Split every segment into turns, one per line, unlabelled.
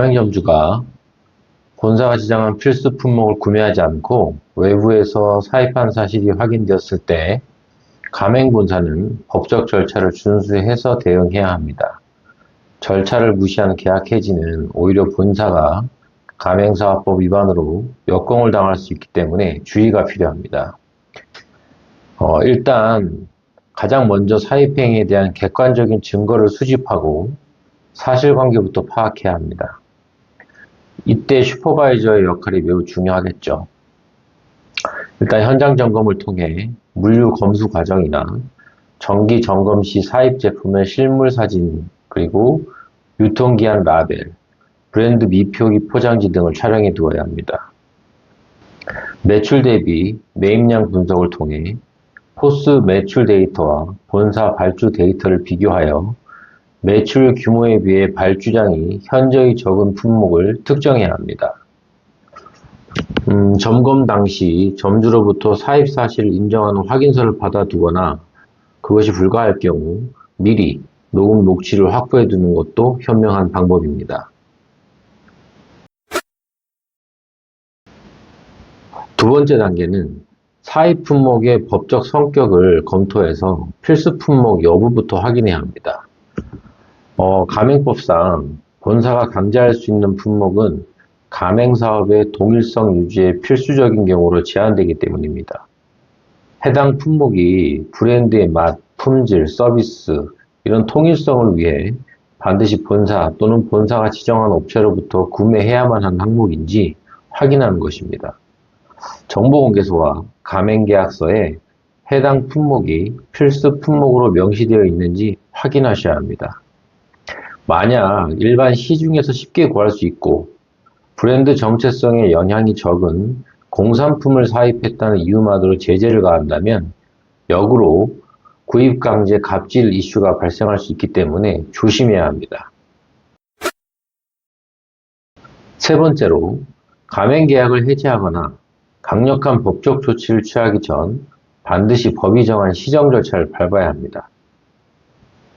가맹점주가 본사가 지정한 필수 품목을 구매하지 않고 외부에서 사입한 사실이 확인되었을 때 가맹본사는 법적 절차를 준수해서 대응해야 합니다. 절차를 무시하는 계약 해지는 오히려 본사가 가맹사업법 위반으로 역공을 당할 수 있기 때문에 주의가 필요합니다. 일단 가장 먼저 사입행위에 대한 객관적인 증거를 수집하고 사실관계부터 파악해야 합니다. 이때 슈퍼바이저의 역할이 매우 중요하겠죠. 일단 현장 점검을 통해 물류 검수 과정이나 정기 점검 시 사입 제품의 실물 사진, 그리고 유통기한 라벨, 브랜드 미표기 포장지 등을 촬영해 두어야 합니다. 매출 대비 매입량 분석을 통해 포스 매출 데이터와 본사 발주 데이터를 비교하여 매출 규모에 비해 발주량이 현저히 적은 품목을 특정해야 합니다. 점검 당시 점주로부터 사입 사실을 인정하는 확인서를 받아두거나 그것이 불가할 경우 미리 녹음 녹취를 확보해 두는 것도 현명한 방법입니다. 두 번째 단계는 사입 품목의 법적 성격을 검토해서 필수 품목 여부부터 확인해야 합니다. 가맹법상 본사가 강제할 수 있는 품목은 가맹사업의 동일성 유지에 필수적인 경우로 제한되기 때문입니다. 해당 품목이 브랜드의 맛, 품질, 서비스 이런 통일성을 위해 반드시 본사 또는 본사가 지정한 업체로부터 구매해야만 하는 항목인지 확인하는 것입니다. 정보공개서와 가맹계약서에 해당 품목이 필수 품목으로 명시되어 있는지 확인하셔야 합니다. 만약 일반 시중에서 쉽게 구할 수 있고 브랜드 정체성에 영향이 적은 공산품을 사입했다는 이유만으로 제재를 가한다면 역으로 구입 강제 갑질 이슈가 발생할 수 있기 때문에 조심해야 합니다. 세 번째로 가맹계약을 해지하거나 강력한 법적 조치를 취하기 전 반드시 법이 정한 시정 절차를 밟아야 합니다.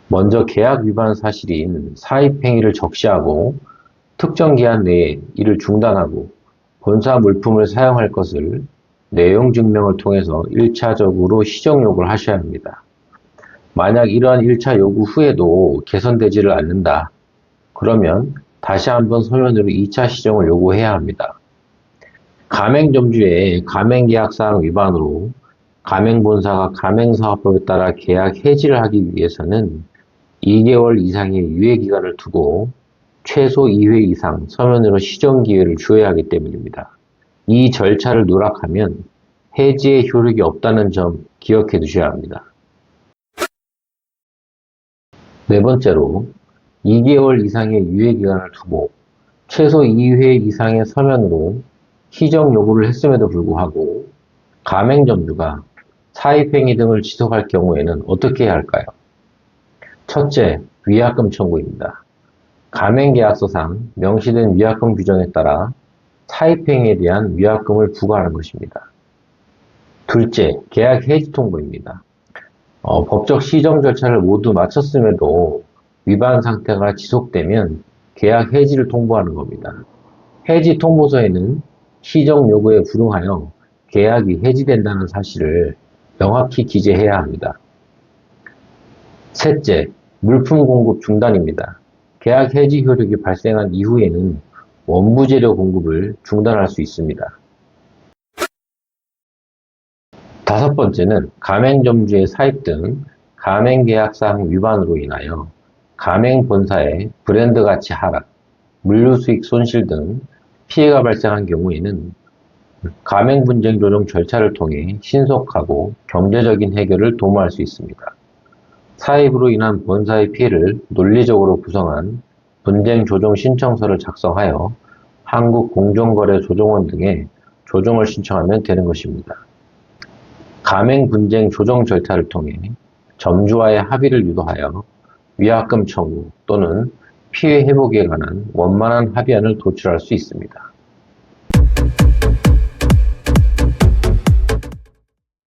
먼저 계약 위반 사실인 사입 행위를 적시하고 특정 기한 내에 이를 중단하고 본사 물품을 사용할 것을 내용 증명을 통해서 1차적으로 시정 요구를 하셔야 합니다. 만약 이러한 1차 요구 후에도 개선되지를 않는다. 그러면 다시 한번 서면으로 2차 시정을 요구해야 합니다. 가맹점주의 가맹계약사항 위반으로 가맹본사가 가맹사업법에 따라 계약 해지를 하기 위해서는 2개월 이상의 유예기간을 두고 최소 2회 이상 서면으로 시정 기회를 주어야 하기 때문입니다. 이 절차를 누락하면 해지의 효력이 없다는 점 기억해 두셔야 합니다. 네 번째로 2개월 이상의 유예기간을 두고 최소 2회 이상의 서면으로 시정 요구를 했음에도 불구하고 가맹점주가 사입행위 등을 지속할 경우에는 어떻게 해야 할까요? 첫째, 위약금 청구입니다. 가맹계약서상 명시된 위약금 규정에 따라 사입행위에 대한 위약금을 부과하는 것입니다. 둘째, 계약 해지 통보입니다. 법적 시정 절차를 모두 마쳤음에도 위반 상태가 지속되면 계약 해지를 통보하는 겁니다. 해지 통보서에는 시정 요구에 불응하여 계약이 해지된다는 사실을 명확히 기재해야 합니다. 셋째, 물품 공급 중단입니다. 계약 해지 효력이 발생한 이후에는 원부 재료 공급을 중단할 수 있습니다. 다섯 번째는 가맹점주의 사입 등 가맹계약사항 위반으로 인하여 가맹본사의 브랜드 가치 하락, 물류수익 손실 등 피해가 발생한 경우에는 가맹분쟁 조정 절차를 통해 신속하고 경제적인 해결을 도모할 수 있습니다. 사입으로 인한 본사의 피해를 논리적으로 구성한 분쟁 조정 신청서를 작성하여 한국공정거래조정원 등에 조정을 신청하면 되는 것입니다. 가맹 분쟁 조정 절차를 통해 점주와의 합의를 유도하여 위약금 청구 또는 피해 회복에 관한 원만한 합의안을 도출할 수 있습니다.